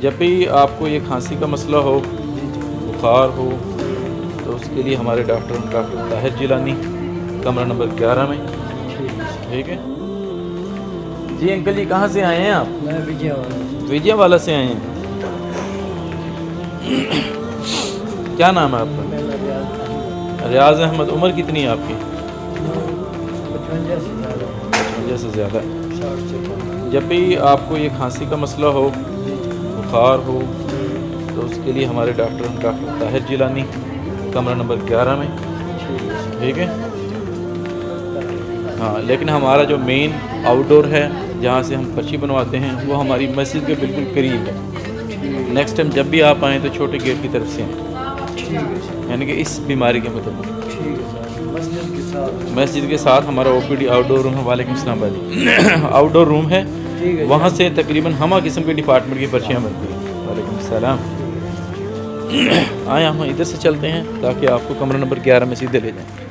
جب بھی آپ کو یہ کھانسی کا مسئلہ ہو، بخار ہو، تو اس کے لیے ہمارے ڈاکٹر طاہر جیلانی، کمرہ نمبر 11 میں. ٹھیک ہے جی. انکل جی کہاں سے آئے ہیں آپ؟ میں وجے والا سے آئے ہیں. کیا نام ہے آپ کا؟ ریاض احمد. عمر کتنی ہے آپ کی؟ 55 سے زیادہ. جب بھی آپ کو یہ کھانسی کا مسئلہ ہو، بخار ہو، تو اس کے لیے ہمارے ڈاکٹر طاہر جیلانی، کمرہ نمبر 11 میں. ٹھیک ہے ہاں. لیکن ہمارا جو مین آؤٹ ڈور ہے جہاں سے ہم پرچی بنواتے ہیں وہ ہماری مسجد کے بالکل قریب ہے. نیکسٹ ٹائم جب بھی آپ آئیں تو چھوٹے گیٹ کی طرف سے آئیں، یعنی کہ اس بیماری کے متعلق. مسجد کے ساتھ ہمارا او پی ڈی آؤٹ ڈور روم ہے. وعلیکم السلام بھائی. آؤٹ ڈور روم ہے، وہاں سے تقریباً ہمہ قسم کے ڈپارٹمنٹ کی پرچیاں بنتی ہیں. وعلیکم السلام. آئیں ہم ادھر سے چلتے ہیں تاکہ آپ کو کمرہ نمبر 11 میں سیدھے لے جائیں.